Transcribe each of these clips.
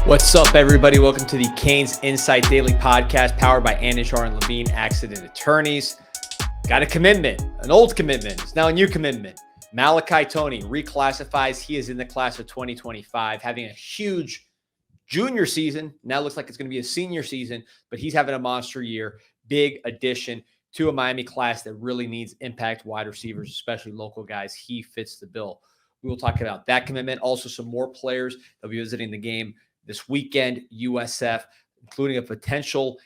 What's up, everybody? Welcome to the CanesInSight Daily Podcast, powered by Anish and Levine Accident Attorneys. Got a commitment, an old commitment. It's now a new commitment. Malachi Toney reclassifies. He is in the class of 2025, having a huge junior season. Now looks like it's going to be a senior season, but he's having a monster year. Big addition to a Miami class that really needs impact wide receivers, especially local guys. He fits the bill. We will talk about that commitment. Also, some more players that will be visiting the game this weekend, USF, including a potential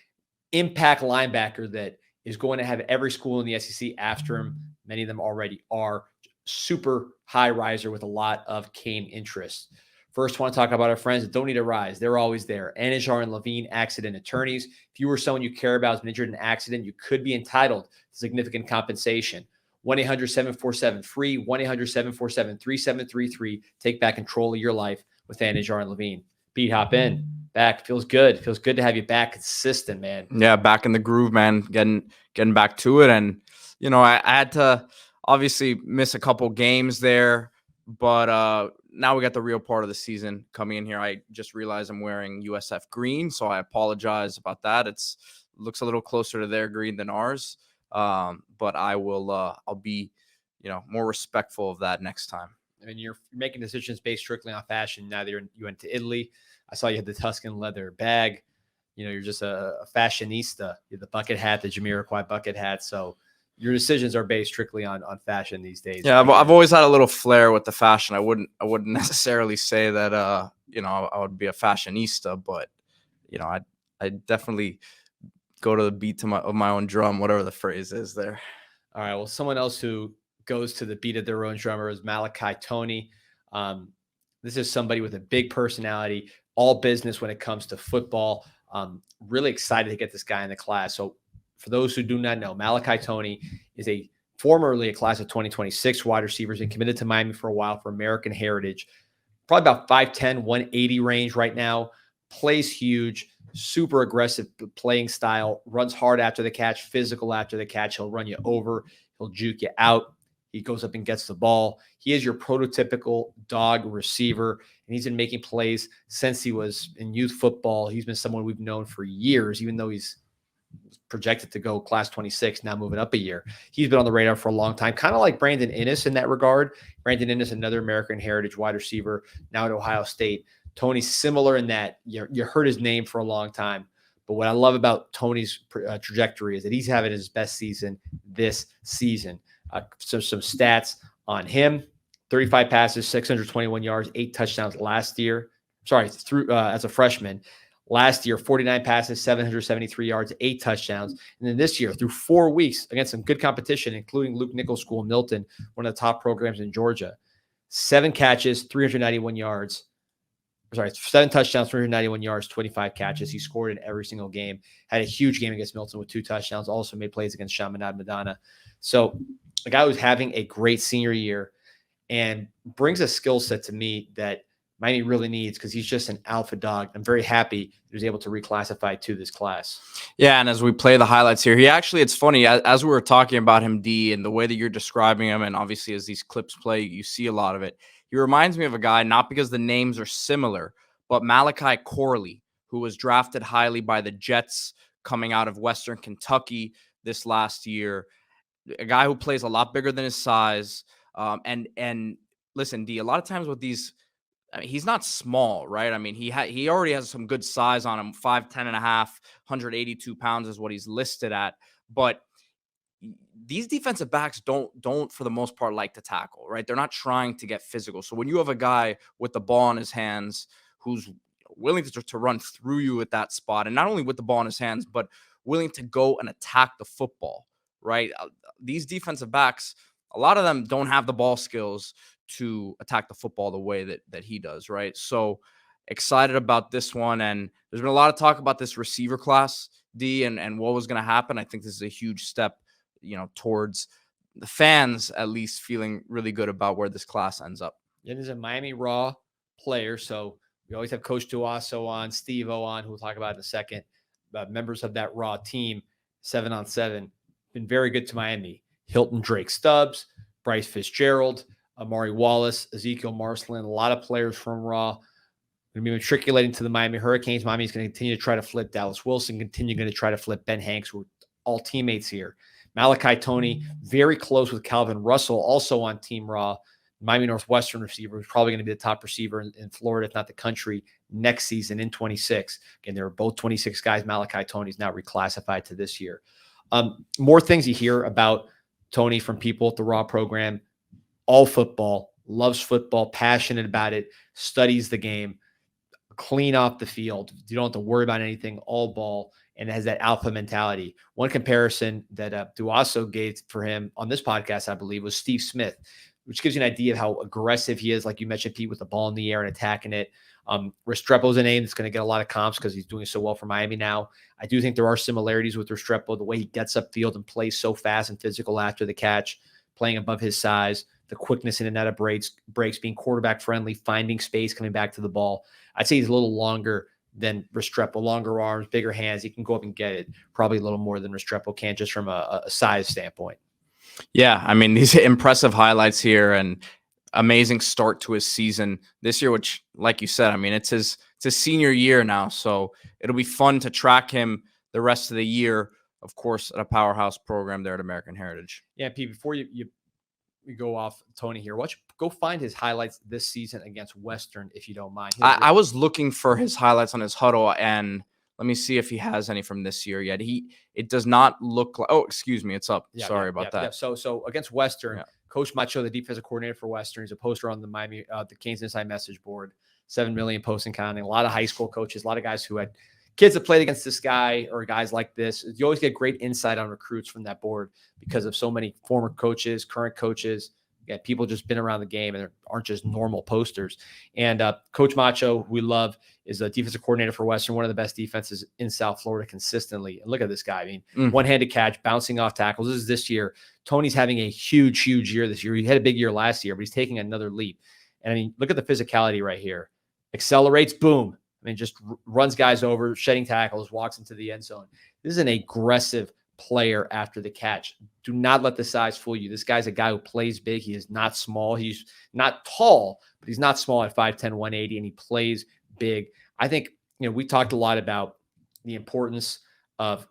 impact linebacker that is going to have every school in the SEC after him. Many of them already are. Super high riser with a lot of Cane interest. First, I want to talk about our friends that don't need a rise. They're always there. Anish and Levine Accident Attorneys. If you or someone you care about has been injured in an accident, you could be entitled to significant compensation. 1-800-747-FREE, 1-800-747-3733. Take back control of your life with Anish and Levine. Pete, hop in. Back. Feels good. Feels good to have you back consistent, man. Yeah, back in the groove, man. Getting back to it. And, I had to obviously miss a couple games there. But now we got the real part of the season coming in here. I just realized I'm wearing USF green, so I apologize about that. Looks a little closer to their green than ours. But I'll be, more respectful of that next time. I mean, you're making decisions based strictly on fashion. Now that you went to Italy, I saw you had the Tuscan leather bag. You're just a fashionista. You have the bucket hat, the Jamiroquai bucket hat. So your decisions are based strictly on fashion these days. Yeah, I've always had a little flair with the fashion. I wouldn't necessarily say that I would be a fashionista, but I definitely go to the beat of my own drum, whatever the phrase is there. All right. Well, someone else who goes to the beat of their own drummer is Malachi Toney. This is somebody with a big personality, all business when it comes to football. Really excited to get this guy in the class. So for those who do not know, Malachi Toney is formerly a class of 2026 wide receivers and committed to Miami for a while for American Heritage. Probably about 5'10", 180 range right now. Plays huge, super aggressive playing style, runs hard after the catch, physical after the catch. He'll run you over. He'll juke you out. He goes up and gets the ball. He is your prototypical dog receiver, and he's been making plays since he was in youth football. He's been someone we've known for years, even though he's projected to go class 26, now moving up a year. He's been on the radar for a long time, kind of like Brandon Inniss in that regard. Brandon Inniss, another American Heritage wide receiver, now at Ohio State. Tony's similar in that you heard his name for a long time. But what I love about Tony's trajectory is that he's having his best season this season. So some stats on him: 35 passes, 621 yards, 8 touchdowns last year. Through as a freshman. Last year, 49 passes, 773 yards, 8 touchdowns. And then this year, through 4 weeks against some good competition, including Luke Nichols School, Milton, one of the top programs in Georgia, 7 catches, 391 yards. 7 touchdowns, 391 yards, 25 catches. He scored in every single game. Had a huge game against Milton with 2 touchdowns. Also made plays against Chaminade Madonna. So a guy who's having a great senior year and brings a skill set to me that Miami really needs because he's just an alpha dog. I'm very happy he was able to reclassify to this class. Yeah, and as we play the highlights here, it's funny, as we were talking about him, D, and the way that you're describing him, and obviously as these clips play, you see a lot of it. He reminds me of a guy, not because the names are similar, but Malachi Corley, who was drafted highly by the Jets coming out of Western Kentucky this last year. A guy who plays a lot bigger than his size. And listen, D, a lot of times with these, he's not small, right? I mean, he already has some good size on him. 5'10" and a half, 182 pounds is what he's listed at. But these defensive backs don't for the most part like to tackle, right? They're not trying to get physical. So when you have a guy with the ball in his hands who's willing to run through you at that spot, and not only with the ball in his hands, but willing to go and attack the football, right? These defensive backs, a lot of them don't have the ball skills to attack the football the way that he does, right? So excited about this one. And there's been a lot of talk about this receiver class, D, and what was going to happen. I think this is a huge step, towards the fans at least feeling really good about where this class ends up. It is a Miami Raw player, so we always have Coach Duaso on, Steve-O on, who we'll talk about in a second. Members of that Raw team, 7-on-7, been very good to Miami. Hilton Drake Stubbs, Bryce Fitzgerald, Amari Wallace, Ezekiel Marcelin, a lot of players from Raw. Going to be matriculating to the Miami Hurricanes. Miami's going to continue to try to flip Dallas Wilson, going to try to flip Ben Hanks. We're all teammates here. Malachi Toney, very close with Calvin Russell, also on Team Raw. Miami Northwestern receiver, who's probably going to be the top receiver in Florida, if not the country, next season in 26. Again, they were both 26 guys. Malachi Toney's now reclassified to this year. More things you hear about Toney from people at the Raw program. All football, loves football, passionate about it, studies the game, clean off the field. You don't have to worry about anything, all ball, and has that alpha mentality. One comparison that Duaso gave for him on this podcast, I believe, was Steve Smith, which gives you an idea of how aggressive he is, like you mentioned, Pete, with the ball in the air and attacking it. Restrepo's a name that's going to get a lot of comps because he's doing so well for Miami now. I do think there are similarities with Restrepo, the way he gets upfield and plays so fast and physical after the catch, playing above his size, the quickness in and out of breaks, being quarterback friendly, finding space, coming back to the ball. I'd say he's a little longer than Restrepo, longer arms, bigger hands. He can go up and get it probably a little more than Restrepo can, just from a size standpoint. Yeah, I mean, these impressive highlights here and amazing start to his season this year, which, like you said, I mean, it's his senior year now, so it'll be fun to track him the rest of the year, of course, at a powerhouse program there at American Heritage. Yeah, Pete, before you go off Toney here, go find his highlights this season against Western, if you don't mind. I was looking for his highlights on his huddle, and let me see if he has any from this year yet. It does not look like. Oh, excuse me, it's up. Sorry about that. Yeah. So against Western, Coach Macho, the defensive coordinator for Western, is a poster on the Miami, the CanesInSight message board. 7 million posts and counting. A lot of high school coaches, a lot of guys who had kids that played against this guy or guys like this. You always get great insight on recruits from that board because of so many former coaches, current coaches. Yeah, people just been around the game and aren't just normal posters. And Coach Macho, we love, is a defensive coordinator for Western, one of the best defenses in South Florida consistently. And look at this guy. I mean, one-handed catch, bouncing off tackles. This is this year. Toney's having a huge year this year. He had a big year last year, but he's taking another leap. And I mean, look at the physicality right here. Accelerates, boom. I mean, just runs guys over, shedding tackles, walks into the end zone. This is an aggressive player after the catch. Do not let the size fool you. This guy's a guy who plays big. He is not small. He's not tall, but he's not small at 5'10", 180, and he plays big. I think, we talked a lot about the importance of,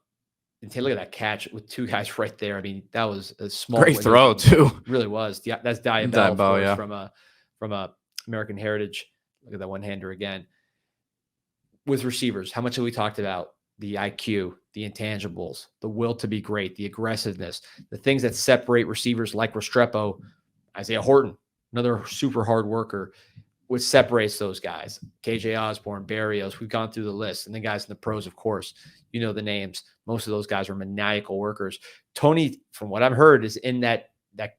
and take a look at that catch with two guys right there. I mean, that was a small. Great throw, too. It really was. Yeah, that's Diabell from American Heritage. Look at that one-hander again. With receivers, how much have we talked about? The IQ, the intangibles, the will to be great, the aggressiveness, the things that separate receivers like Restrepo, Isaiah Horton, another super hard worker, what separates those guys. KJ Osborne, Barrios, we've gone through the list. And the guys in the pros, of course, you know the names. Most of those guys are maniacal workers. Toney, from what I've heard, is in that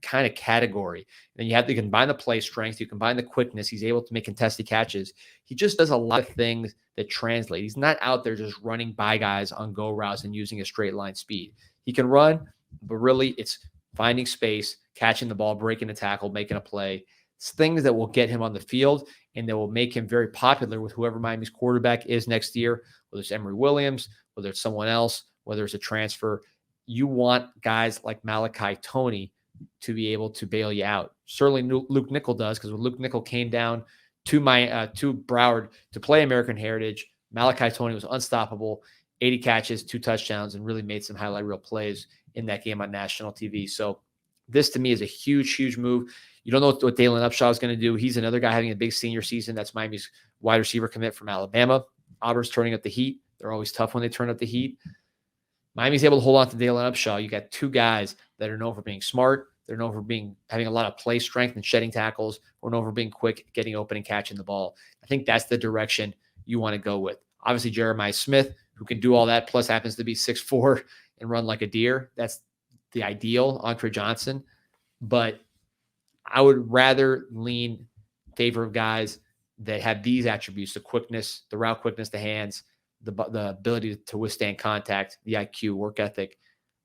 kind of category. Then you have to combine the play strength, you combine the quickness. He's able to make contested catches. He just does a lot of things that translate. He's not out there just running by guys on go routes and using a straight line speed. He can run, but really it's finding space, catching the ball, breaking a tackle, making a play. It's things that will get him on the field and that will make him very popular with whoever Miami's quarterback is next year, whether it's Emory Williams, whether it's someone else, whether it's a transfer. You want guys like Malachi Toney to be able to bail you out. Certainly Luke Nickel does, because when Luke Nickel came down to Broward to play American Heritage, Malachi Toney was unstoppable, 80 catches, 2 touchdowns, and really made some highlight reel plays in that game on national TV. So this to me is a huge move. You don't know what Dalen Upshaw is going to do. He's another guy having a big senior season. That's Miami's wide receiver commit from Alabama. Auburn's turning up the heat. They're always tough when they turn up the heat. Miami's able to hold on to Dalen Upshaw. You got 2 guys that are known for being smart. They're known for having a lot of play strength and shedding tackles. Or known for being quick, getting open and catching the ball. I think that's the direction you want to go with. Obviously, Jeremiah Smith, who can do all that, plus happens to be 6'4" and run like a deer. That's the ideal. Andre Johnson. But I would rather lean in favor of guys that have these attributes: the quickness, the route quickness, the hands, the ability to withstand contact, the IQ, work ethic.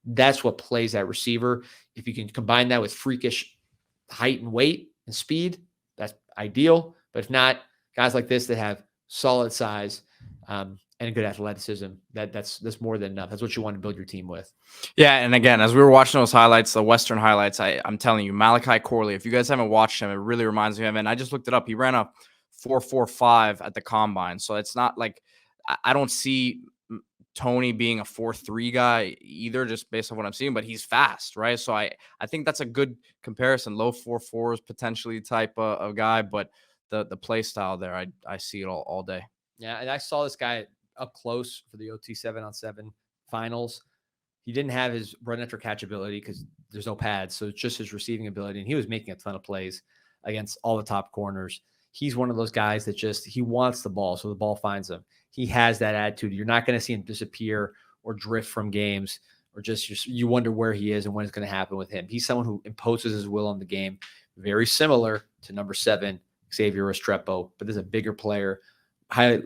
That's what plays that receiver. If you can combine that with freakish height and weight and speed, that's ideal. But if not, guys like this that have solid size and good athleticism, that's more than enough. That's what you want to build your team with. Yeah, and again, as we were watching those highlights, the Western highlights, I'm telling you, Malachi Corley, if you guys haven't watched him, it really reminds me of him. And I just looked it up. He ran a 4.45 at the combine. So it's not like I don't see Tony being a 4.3 guy either, just based on what I'm seeing, but he's fast, right? So I think that's a good comparison. Low 4.4s potentially type of guy, but the play style there, I see it all day. Yeah, and I saw this guy up close for the OT 7-on-7 finals. He didn't have his run after catch ability because there's no pads, so it's just his receiving ability, and he was making a ton of plays against all the top corners. He's one of those guys that he wants the ball, so the ball finds him. He has that attitude. You're not going to see him disappear or drift from games, or just you wonder where he is and when it's going to happen with him. He's someone who imposes his will on the game, very similar to number 7, Xavier Restrepo, but there's a bigger player,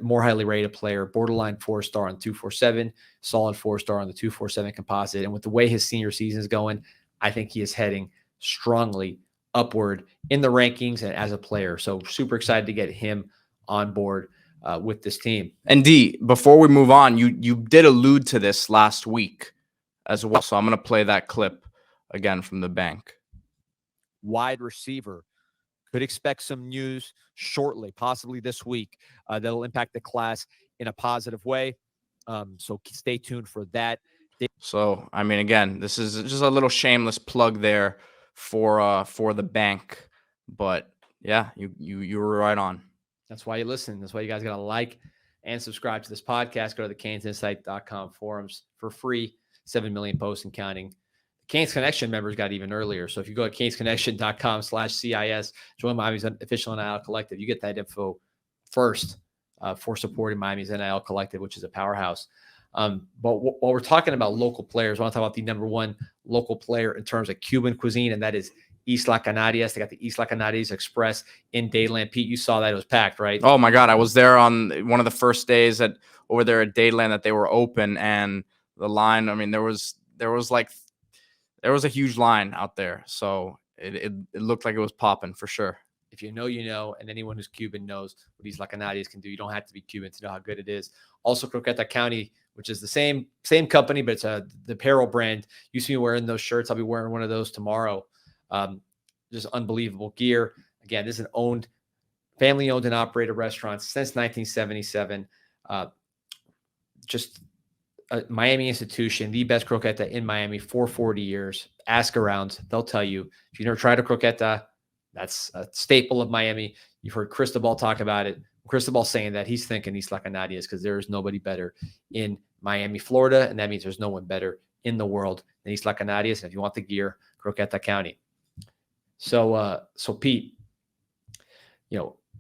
more highly rated player, borderline 4-star on 247, solid 4-star on the 247 composite. And with the way his senior season is going, I think he is heading strongly upward in the rankings and as a player. So super excited to get him on board with this team. And D, before we move on, you did allude to this last week as well. So I'm going to play that clip again from the bank. Wide receiver. Could expect some news shortly, possibly this week, that'll impact the class in a positive way. So stay tuned for that. So, I mean, again, this is just a little shameless plug there for the bank. But yeah, you were right on. That's why you listen. That's why you guys got to like and subscribe to this podcast. Go to the CanesInSight.com forums for free. 7 million posts and counting. Canes Connection members got even earlier. So if you go to canesconnection.com/CIS, join Miami's official NIL collective, you get that info first for supporting Miami's NIL collective, which is a powerhouse. But while we're talking about local players, I want to talk about the number 1 local player in terms of Cuban cuisine, and that is Isla Canarias. They got the Isla Canarias Express in Dayland. Pete, you saw that. It was packed, right? Oh, my God. I was there on one of the first days over there at Dayland that they were open, and the line, I mean, there was a huge line out there. So it looked like it was popping for sure. If you know, you know, and anyone who's Cuban knows what these Lacanadias can do. You don't have to be Cuban to know how good it is. Also, Croqueta County, which is the same company, but it's the apparel brand. You see me wearing those shirts. I'll be wearing one of those tomorrow. Just unbelievable gear. Again, this is an family-owned and operated restaurant since 1977. Just a Miami institution, the best croqueta in Miami for 40 years. Ask around. They'll tell you. If you never tried a croqueta, that's a staple of Miami. You've heard Cristobal talk about it. Cristobal saying that he's thinking Isla Canarias because there is nobody better in Miami, Florida, and that means there's no one better in the world than Isla Canarias. And if you want the gear, Croqueta County. So Pete,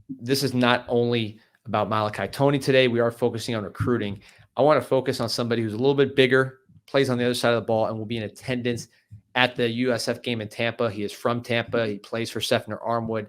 this is not only about Malachi Toney today. We are focusing on recruiting. I want to focus on somebody who's a little bit bigger, plays on the other side of the ball, and will be in attendance at the USF game in Tampa. He is from Tampa. He plays for Sefner Armwood,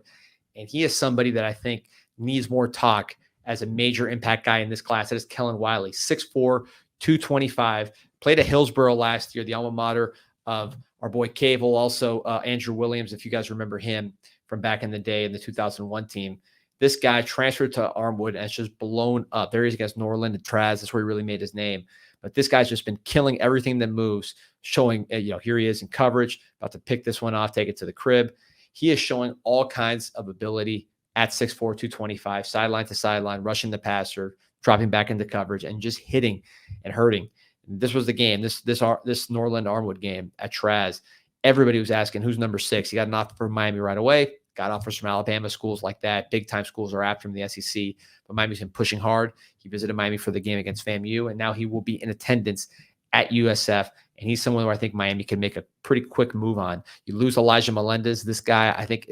and he is somebody that I think needs more talk as a major impact guy in this class. That is Kellen Wiley, 6'4", 225, played at Hillsborough last year, the alma mater of our boy Cable, also Andrew Williams, if you guys remember him from back in the day in the 2001 team. This guy transferred to Armwood and it's just blown up. There he is against Norland and Traz. That's where he really made his name. But this guy's just been killing everything that moves, showing, here he is in coverage, about to pick this one off, take it to the crib. He is showing all kinds of ability at 6'4", 225, sideline to sideline, rushing the passer, dropping back into coverage, and just hitting and hurting. This was the game, this Norland Armwood game at Traz. Everybody was asking, who's number 6? He got an offer from Miami right away. Got offers from Alabama, schools like that. Big-time schools are after him in the SEC. But Miami's been pushing hard. He visited Miami for the game against FAMU, and now he will be in attendance at USF. And he's someone where I think Miami can make a pretty quick move on. You lose Elijah Melendez. This guy, I think,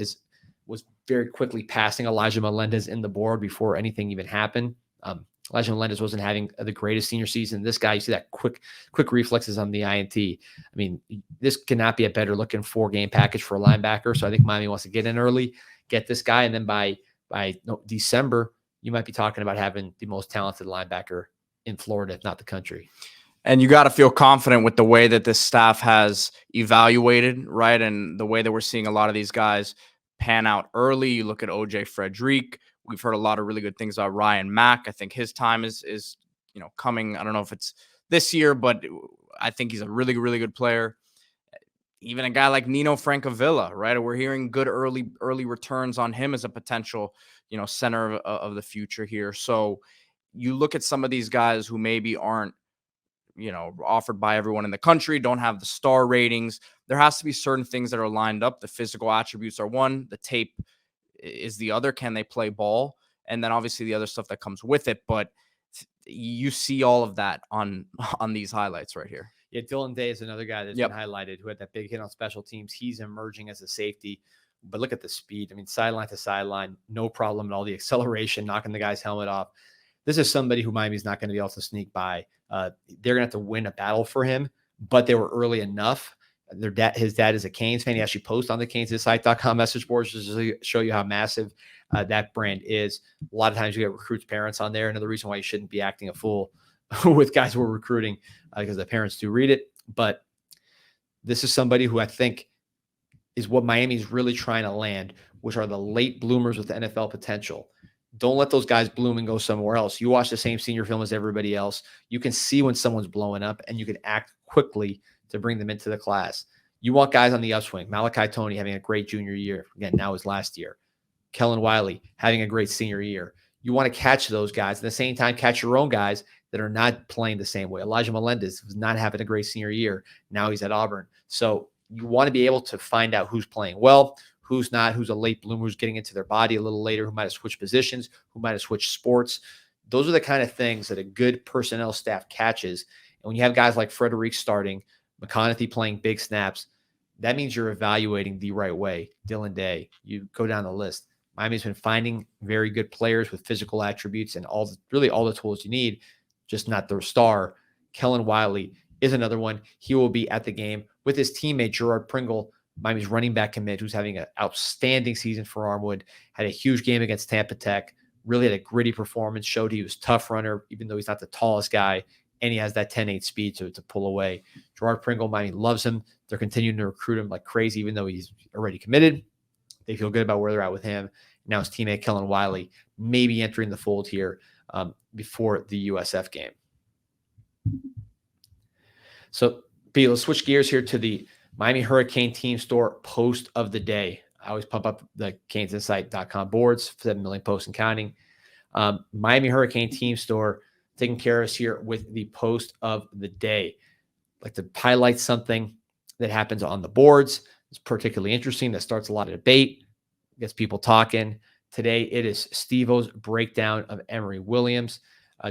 was very quickly passing Elijah Melendez in the board before anything even happened. Elijah Melendez wasn't having the greatest senior season. This guy, you see that quick reflexes on the INT. I mean, this cannot be a better looking 4-game package for a linebacker. So I think Miami wants to get in early, get this guy, and then by December, you might be talking about having the most talented linebacker in Florida, if not the country. And you got to feel confident with the way that this staff has evaluated, right? And the way that we're seeing a lot of these guys pan out early. You look at OJ Frederick. We've heard a lot of really good things about Ryan Mack. I think his time is coming. I don't know if it's this year, but I think he's a really, really good player. even a guy like Nino Francavilla, right? We're hearing good early returns on him as a potential, center of the future here. So you look at some of these guys who maybe aren't, offered by everyone in the country, don't have the star ratings. There has to be certain things that are lined up. The physical attributes are one, the tape is the other. Can they play ball? And then obviously the other stuff that comes with it. But you see all of that on these highlights right here. Yeah, Dylan Day is another guy that's Yep. been highlighted who had that big hit on special teams. He's emerging as a safety, but look at the speed. I mean, sideline to sideline, no problem at all. The acceleration, knocking the guy's helmet off. This is somebody who Miami's not going to be able to sneak by. They're going to have to win a battle for him, but they were early enough. His dad is a Canes fan. He actually posts on the CanesInSight.com message boards just to show you how massive that brand is. A lot of times you get recruits' parents on there. Another reason why you shouldn't be acting a fool with guys who are recruiting because the parents do read it. But this is somebody who I think is what Miami's really trying to land, which are the late bloomers with NFL potential. Don't let those guys bloom and go somewhere else. You watch the same senior film as everybody else. You can see when someone's blowing up, and you can act quickly to bring them into the class. You want guys on the upswing. Malachi Toney having a great junior year. Again, now his last year. Kellen Wiley having a great senior year. You want to catch those guys. At the same time, catch your own guys that are not playing the same way. Elijah Melendez was not having a great senior year. Now he's at Auburn. So you want to be able to find out who's playing well, who's not, who's a late bloomer, who's getting into their body a little later, who might have switched positions, who might have switched sports. Those are the kind of things that a good personnel staff catches. And when you have guys like Frederic starting, McConaughey playing big snaps, that means you're evaluating the right way. Dylan Day, you go down the list. Miami's been finding very good players with physical attributes and all the tools you need, just not their star. Kellen Wiley is another one. He will be at the game with his teammate, Gerard Pringle, Miami's running back commit, who's having an outstanding season for Armwood, had a huge game against Tampa Tech, really had a gritty performance, showed he was a tough runner, even though he's not the tallest guy, and he has that 10-8 speed to pull away. Gerard Pringle, Miami loves him. They're continuing to recruit him like crazy, even though he's already committed. They feel good about where they're at with him. Now his teammate, Kellen Wiley, maybe entering the fold here before the USF game. So, Pete, let's switch gears here to the Miami Hurricane team store post of the day. I always pump up the CanesInsight.com boards, 7 million posts and counting. Miami Hurricane team store taking care of us here with the post of the day. I'd like to highlight something that happens on the boards. It's particularly interesting. That starts a lot of debate, gets people talking. Today, it is Steve-O's breakdown of Emory Williams.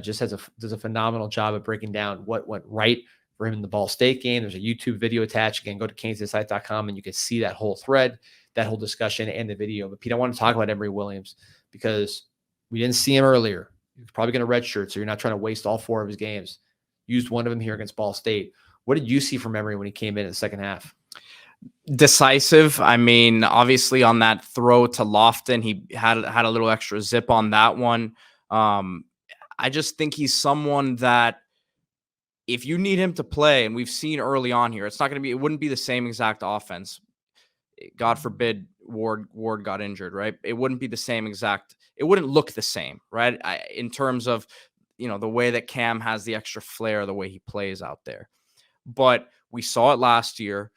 Does a phenomenal job of breaking down what went right for him in the Ball State game. There's a YouTube video attached. Again, go to CanesInsight.com and you can see that whole thread, that whole discussion, and the video. But Pete, I want to talk about Emory Williams because we didn't see him earlier. He's probably going to redshirt, so you're not trying to waste all 4 of his games. Used one of them here against Ball State. What did you see from Emory when he came in the second half? Decisive. I mean, obviously on that throw to Lofton, he had a little extra zip on that one. I just think he's someone that if you need him to play, and we've seen early on here, it wouldn't be the same exact offense. God forbid Ward got injured, right? It wouldn't be the same exact, it wouldn't look the same, right? In terms of, the way that Cam has the extra flair, the way he plays out there. But we saw it last year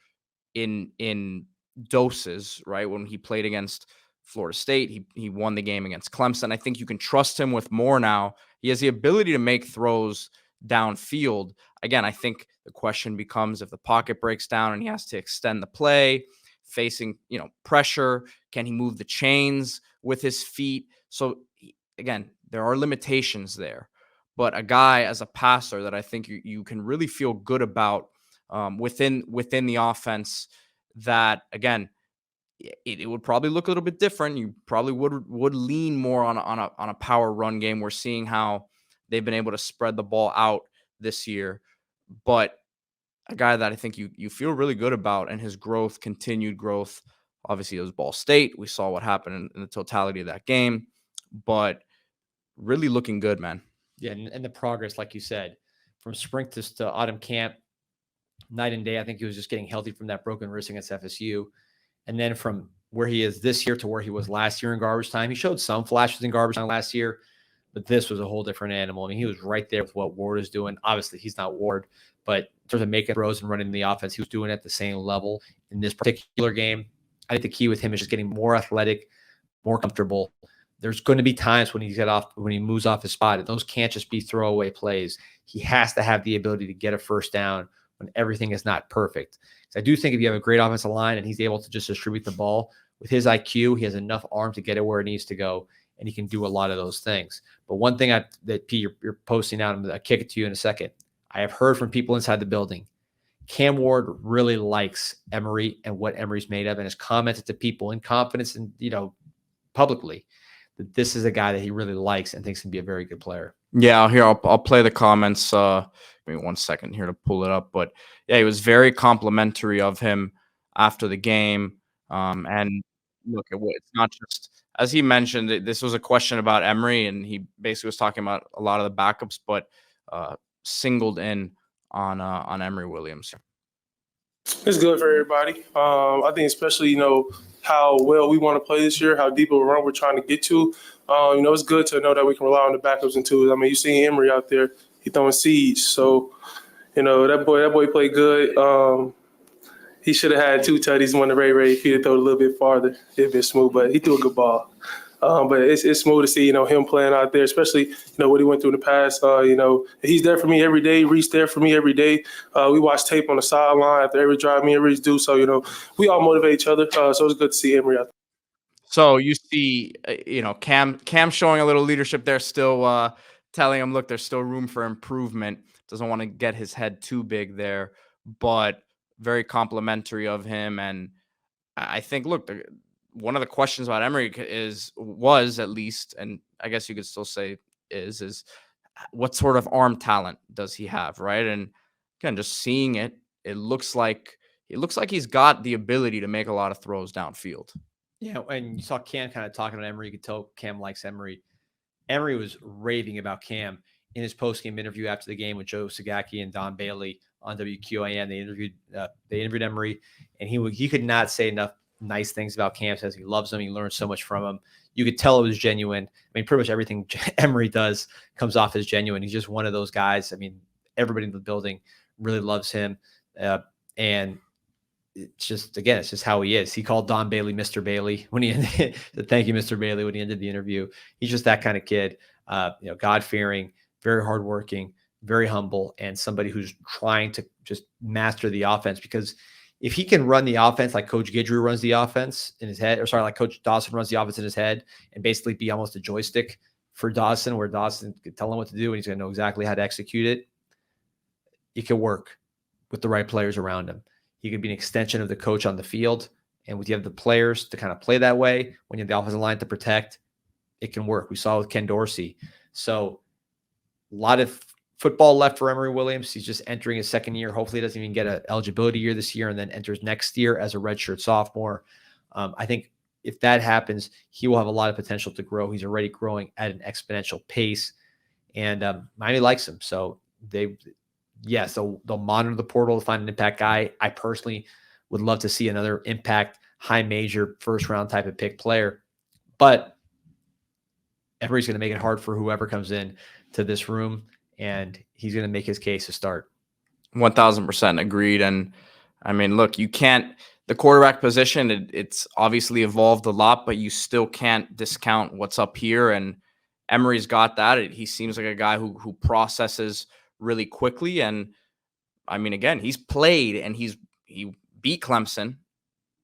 in doses, right? When he played against Florida State, he won the game against Clemson. I think you can trust him with more now. He has the ability to make throws downfield. Again, I think the question becomes if the pocket breaks down and he has to extend the play, facing, pressure, can he move the chains with his feet? So again, there are limitations there, but a guy as a passer that I think you can really feel good about within the offense, that again, it would probably look a little bit different. You probably would lean more on a power run game. We're seeing how they've been able to spread the ball out this year, but a guy that I think you feel really good about, and his continued growth. Obviously, it was Ball State. We saw what happened in the totality of that game, but really looking good, man. Yeah, and the progress, like you said, from spring to autumn camp, night and day. I think he was just getting healthy from that broken wrist against FSU. And then from where he is this year to where he was last year in garbage time, he showed some flashes in garbage time last year, but this was a whole different animal. I mean, he was right there with what Ward is doing. Obviously, he's not Ward, but in terms of making throws and running the offense, he was doing it at the same level in this particular game. I think the key with him is just getting more athletic, more comfortable. There's going to be times when when he moves off his spot, and those can't just be throwaway plays. He has to have the ability to get a first down when everything is not perfect. So I do think if you have a great offensive line and he's able to just distribute the ball with his IQ, he has enough arm to get it where it needs to go, and he can do a lot of those things. But one thing that Pete, you're posting out, I'll kick it to you in a second. I have heard from people inside the building, Cam Ward really likes Emory and what Emory's made of, and has commented to people in confidence and, publicly, that this is a guy that he really likes and thinks can be a very good player. Yeah, here I'll play the comments. Give me 1 second here to pull it up. But yeah, he was very complimentary of him after the game. And look, it's not just, as he mentioned, this was a question about Emory, and he basically was talking about a lot of the backups, but singled in on Emory Williams. It's good for everybody. I think especially, how well we want to play this year, how deep of a run we're trying to get to. It's good to know that we can rely on the backups and twos. I mean, you see Emory out there, he throwing seeds. So, that boy played good. He should have had 2 tutties when the Ray if he'd have thrown a little bit farther. It'd been smooth, but he threw a good ball. But it's smooth to see, him playing out there, especially, what he went through in the past. He's there for me every day. Reese there for me every day. We watch tape on the sideline after every drive me and Reese do. So, we all motivate each other. So it's good to see Emory out there. So you see, Cam showing a little leadership there, still telling him, look, there's still room for improvement. Doesn't want to get his head too big there, but very complimentary of him. And I think, look, one of the questions about Emory was at least, and I guess you could still say is what sort of arm talent does he have, right? And again, just seeing it looks like he's got the ability to make a lot of throws downfield. Yeah, and you saw Cam kind of talking about Emory. You could tell Cam likes Emory. Emory was raving about Cam in his post-game interview after the game with Joe Sagaki and Don Bailey on WQAM. They interviewed Emory, and he could not say enough nice things about Cam. Says he loves him. He learned so much from him. You could tell it was genuine. I mean, pretty much everything Emory does comes off as genuine. He's just one of those guys. I mean, everybody in the building really loves him. And it's just how he is. He called Don Bailey Mr. Bailey when he ended. Thank you, Mr. Bailey, when he ended the interview. He's just that kind of kid. God-fearing, very hardworking, very humble, and somebody who's trying to just master the offense. Because if he can run the offense like Coach Guidry runs the offense in his head, like Coach Dawson runs the offense in his head, and basically be almost a joystick for Dawson, where Dawson could tell him what to do and he's going to know exactly how to execute it, it can work with the right players around him. He could be an extension of the coach on the field. And when you have the players to kind of play that way, when you have the offensive line to protect, it can work. We saw with Ken Dorsey. So a lot of football left for Emory Williams. He's just entering his second year. Hopefully he doesn't even get an eligibility year this year and then enters next year as a redshirt sophomore. I think if that happens, he will have a lot of potential to grow. He's already growing at an exponential pace. And Miami likes him. So they'll monitor the portal to find an impact guy. I personally would love to see another impact, high major, first round type of pick player. But Emory's going to make it hard for whoever comes in to this room, and he's going to make his case to start. 1,000% agreed. And I mean, look, you can't, the quarterback position, it's obviously evolved a lot, but you still can't discount what's up here. And Emory's got that. He seems like a guy who processes really quickly. And I mean, again, he's played and he beat Clemson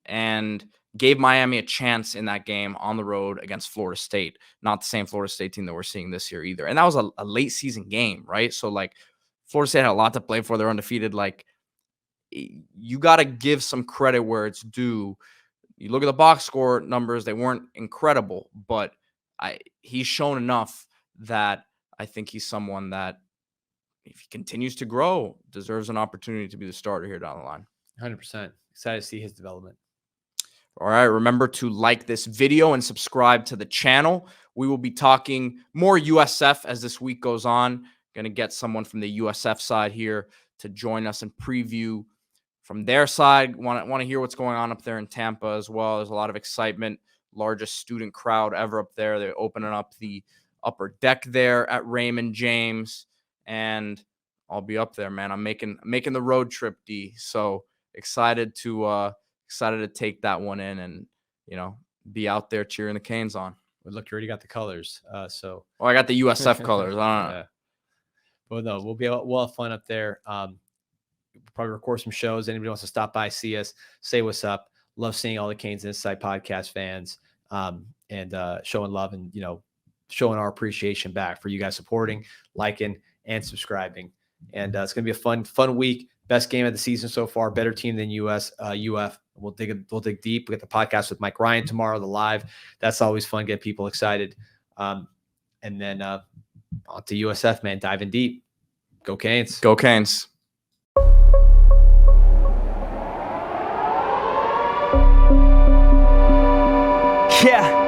and gave Miami a chance in that game on the road against Florida State. Not the same Florida State team that we're seeing this year either. And that was a late season game, right? So like Florida State had a lot to play for. They're undefeated. Like you got to give some credit where it's due. You look at the box score numbers, they weren't incredible, but he's shown enough that I think he's someone that, if he continues to grow, deserves an opportunity to be the starter here down the line. 100%. Excited to see his development. All right. Remember to like this video and subscribe to the channel. We will be talking more USF as this week goes on. Going to get someone from the USF side here to join us and preview from their side. Want to hear what's going on up there in Tampa as well. There's a lot of excitement. Largest student crowd ever up there. They're opening up the upper deck there at Raymond James. And I'll be up there, man. I'm making the road trip, D. So excited to take that one in and, be out there cheering the Canes on. Well, look, you already got the colors. So I got the USF colors. I don't know. Yeah. Well, no, we'll have fun up there. We'll probably record some shows. Anybody wants to stop by, see us, say what's up. Love seeing all the CanesInSight podcast fans and showing love and, showing our appreciation back for you guys supporting, liking, and subscribing. And it's going to be a fun week. Best game of the season so far. Better team than UF. We'll dig deep. We got the podcast with Mike Ryan tomorrow, the live. That's always fun. Get people excited. And then on to USF, man. Diving deep. Go Canes. Go Canes. Yeah.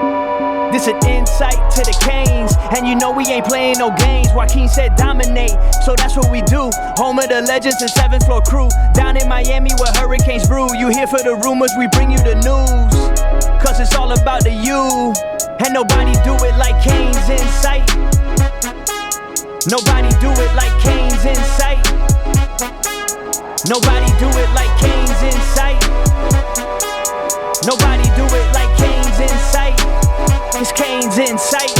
This an insight to the Canes, and we ain't playing no games. Joaquin said dominate, so that's what we do. Home of the legends and 7th floor crew. Down in Miami where hurricanes brew. You here for the rumors, we bring you the news. Cause it's all about the you. And nobody do it like CanesInSight. Nobody do it like CanesInSight. Nobody do it like CanesInSight. Nobody do it like CanesInSight. It's CanesInSight.